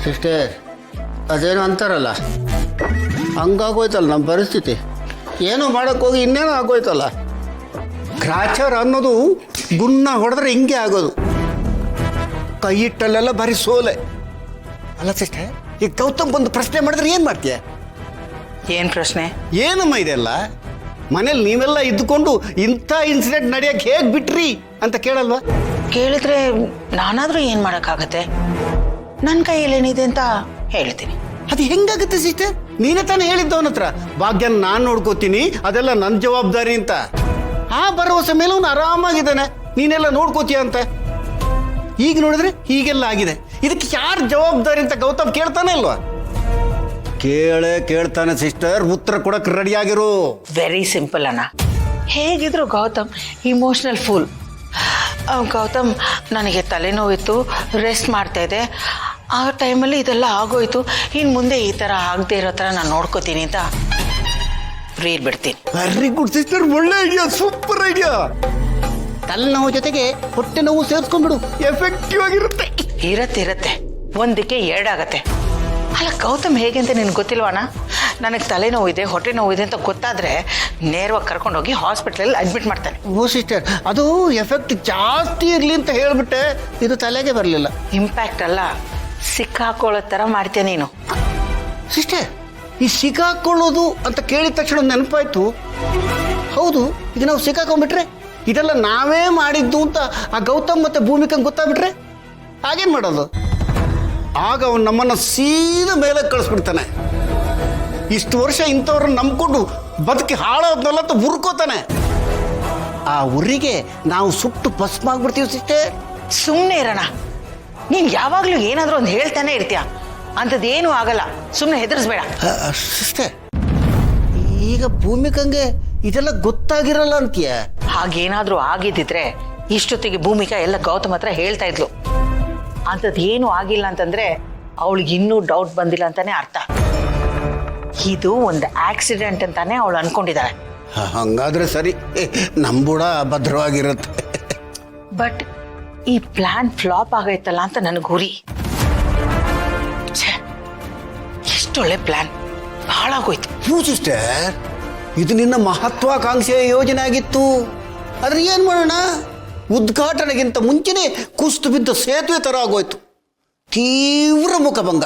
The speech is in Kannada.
ಸಿಸ್ಟರ್, ಅದೇನೋ ಅಂತಾರಲ್ಲ, ಹಂಗಾಗೋಯ್ತಲ್ಲ ನಮ್ಮ ಪರಿಸ್ಥಿತಿ. ಏನೋ ಮಾಡೋಕ್ಕೋಗಿ ಇನ್ನೇನೋ ಆಗೋಯ್ತಲ್ಲ. ಗ್ರಾಚಾರ ಅನ್ನೋದು ಗುನ್ನ ಹೊಡೆದ್ರೆ ಹಿಂಗೆ ಆಗೋದು. ಕೈ ಇಟ್ಟಲ್ಲೆಲ್ಲ ಬರೀ ಸೋಲೆ. ಅಲ್ಲ ಸಿಸ್ಟರ್, ಈಗ ಗೌತಮ್ ಬಂದು ಪ್ರಶ್ನೆ ಮಾಡಿದ್ರೆ ಏನು ಮಾಡ್ತೀಯ? ಏನು ಪ್ರಶ್ನೆ? ಏನಮ್ಮ ಇದೆಲ್ಲ? ಮನೇಲಿ ನೀವೆಲ್ಲ ಇದ್ದುಕೊಂಡು ಇಂಥ ಇನ್ಸಿಡೆಂಟ್ ನಡೆಯಕ್ಕೆ ಹೇಗೆ ಬಿಟ್ರಿ ಅಂತ ಕೇಳಲ್ವಾ? ಕೇಳಿದ್ರೆ ನಾನಾದರೂ ಏನು ಮಾಡೋಕ್ಕಾಗತ್ತೆ? ನನ್ನ ಕೈಯಲ್ಲೇನಿದೆ ಅಂತ ಹೇಳ್ತೀನಿ. ಅದು ಹೆಂಗಾಗುತ್ತೆ ಸಿಸ್ಟರ್? ನೀನೇ ತಾನೇ ಹೇಳಿದ್ದು ಅವನ ಹತ್ರ, ಭಾಗ್ಯನ ನಾನು ನೋಡ್ಕೋತೀನಿ, ಅದೆಲ್ಲ ನನ್ನ ಜವಾಬ್ದಾರಿ ಅಂತ. ಆ ಭರವಸೆ ಮೇಲೆ ಅವನು ಆರಾಮಾಗಿದ್ದಾನೆ, ನೀನೆಲ್ಲ ನೋಡ್ಕೋತೀಯ ಅಂತ. ಈಗ ನೋಡಿದ್ರೆ ಹೀಗೆಲ್ಲ ಆಗಿದೆ. ಇದಕ್ಕೆ ಯಾರು ಜವಾಬ್ದಾರಿ ಅಂತ ಗೌತಮ್ ಕೇಳ್ತಾನೆ ಇಲ್ವಾ? ಕೇಳ್ತಾನೆ ಸಿಸ್ಟರ್, ಉತ್ತರ ಕೊಡಕ್ಕೆ ರೆಡಿಯಾಗಿರು. ವೆರಿ ಸಿಂಪಲ್ ಅಣ್ಣ. ಹೇಗಿದ್ರು ಗೌತಮ್ ಇಮೋಷ್ನಲ್ ಫುಲ್. ಗೌತಮ್ ನನಗೆ ತಲೆನೋವಿತ್ತು, ರೆಸ್ಟ್ ಮಾಡ್ತಾ ಇದ್ದೆ, ಆ ಟೈಮಲ್ಲಿ ಇದೆಲ್ಲ ಆಗೋಯ್ತು, ಇನ್ನು ಮುಂದೆ ಈ ಥರ ಆಗದೆ ಇರೋ ಥರ ನಾನು ನೋಡ್ಕೋತೀನಿ ಅಂತ ಫ್ರೀರ್ ಬಿಡ್ತೀನಿ. ವೆರಿ ಗುಡ್ ಸಿಸ್ಟರ್, ಒಳ್ಳೆ ಐಡಿಯಾ, ಸೂಪರ್ ಐಡಿಯಾ. ತಲೆನೋವು ಜೊತೆಗೆ ಹೊಟ್ಟೆ ನೋವು ಸೇರಿಸ್ಕೊಂಡ್ಬಿಡು, ಎಫೆಕ್ಟಿವ್ ಆಗಿರುತ್ತೆ. ಇರತ್ತೆ, ಒಂದಕ್ಕೆ ಎರಡಾಗತ್ತೆ. ಅಲ್ಲ ಗೌತಮ್ ಹೇಗೆ ಅಂತ ನಿನ್ಗೆ ಗೊತ್ತಿಲ್ವಾಣ? ನನಗೆ ತಲೆನೋವು ಇದೆ, ಹೊಟ್ಟೆ ನೋವು ಇದೆ ಅಂತ ಗೊತ್ತಾದರೆ ನೇರವಾಗಿ ಕರ್ಕೊಂಡೋಗಿ ಹಾಸ್ಪಿಟ್ಲಲ್ಲಿ ಅಡ್ಮಿಟ್ ಮಾಡ್ತಾನೆ. ಓ ಸಿಸ್ಟರ್, ಅದು ಎಫೆಕ್ಟ್ ಜಾಸ್ತಿ ಇರಲಿ ಅಂತ ಹೇಳಿಬಿಟ್ಟೆ, ಇದು ತಲೆಗೆ ಬರಲಿಲ್ಲ. ಇಂಪ್ಯಾಕ್ಟ್ ಅಲ್ಲ, ಸಿಕ್ಕಾಕೊಳ್ಳೋ ಥರ ಮಾಡ್ತೇನೆ ನೀನು. ಸಿಸ್ಟರ್, ಈ ಸಿಕ್ಕಾಕೊಳ್ಳೋದು ಅಂತ ಕೇಳಿದ ತಕ್ಷಣ ನೆನಪಾಯ್ತು. ಹೌದು, ಈಗ ನಾವು ಸಿಕ್ಕಾಕೊಂಡ್ಬಿಟ್ರೆ ಇದೆಲ್ಲ ನಾವೇ ಮಾಡಿದ್ದು ಅಂತ ಆ ಗೌತಮ್ ಮತ್ತೆ ಭೂಮಿಕಂಗೆ ಗೊತ್ತಾಗ್ಬಿಟ್ರೆ ಹಾಗೇನು ಮಾಡೋದು? ಆಗ ಅವನು ನಮ್ಮನ್ನು ಸೀದಾ ಮೇಲೆ ಕಳಿಸ್ಬಿಡ್ತಾನೆ. ಇಷ್ಟು ವರ್ಷ ಇಂಥವ್ರನ್ನ ನಂಬ್ಕೊಂಡು ಬದುಕಿ ಹಾಳೋದ್ನಲ್ಲ ಅಂತ ಹುರ್ಕೋತಾನೆ. ಆ ಉರಿಗೆ ನಾವು ಸುಟ್ಟು ಭಸ್ಮ ಆಗ್ಬಿಡ್ತೀವಿ ಸಿಸ್ಟರ್. ಸುಮ್ಮನೆ ಇರೋಣ. ನೀನು ಯಾವಾಗಲೂ ಏನಾದರೂ ಒಂದು ಹೇಳ್ತಾನೆ ಇರ್ತೀಯ, ಅಂಥದ್ದೇನೂ ಆಗಲ್ಲ, ಸುಮ್ಮನೆ ಹೆದರ್ಸ್ಬೇಡ. ಸಿಸ್ಟರ್, ಈಗ ಭೂಮಿಕಂಗೆ ಇದೆಲ್ಲ ಗೊತ್ತಾಗಿರಲ್ಲ ಅಂತೀಯ? ಹಾಗೇನಾದರೂ ಆಗಿದ್ದಿದ್ರೆ ಇಷ್ಟೊತ್ತಿಗೆ ಭೂಮಿಕಾ ಎಲ್ಲ ಗೌತಮ್ ಹತ್ರ ಹೇಳ್ತಾ ಇದ್ಲು. ಅಂಥದ್ದೇನೂ ಆಗಿಲ್ಲ ಅಂತಂದ್ರೆ ಅವಳಿಗೆ ಇನ್ನೂ ಡೌಟ್ ಬಂದಿಲ್ಲ ಅಂತಾನೆ ಅರ್ಥ. ಇದು ಒಂದು ಆಕ್ಸಿಡೆಂಟ್ ಅಂತಾನೆ ಅವಳು ಅನ್ಕೊಂಡಿದ್ದಾಳೆ. ಹಂಗಾದ್ರೆ ಸರಿ, ನಂಬೂಡ ಭದ್ರವಾಗಿರುತ್ತೆ. ಬಟ್ ಈ ಪ್ಲಾನ್ ಫ್ಲಾಪ್ ಆಗೈತಲ್ಲ ಅಂತ ನನಗೆ ಗುರಿ. ಎಷ್ಟೊಳ್ಳೆ ಪ್ಲಾನ್ ಹಾಳಾಗೋಯ್ತು. ಸಿಸ್ಟರ್, ಇದು ನಿನ್ನ ಮಹತ್ವಾಕಾಂಕ್ಷೆಯ ಯೋಜನೆ ಆಗಿತ್ತು. ಆದ್ರೆ ಏನ್ ಮಾಡೋಣ, ಉದ್ಘಾಟನೆಗಿಂತ ಮುಂಚೆನೆ ಕುಸಿದು ಬಿದ್ದ ಸೇತುವೆ ತರ ಆಗೋಯ್ತು. ತೀವ್ರ ಮುಖಭಂಗ.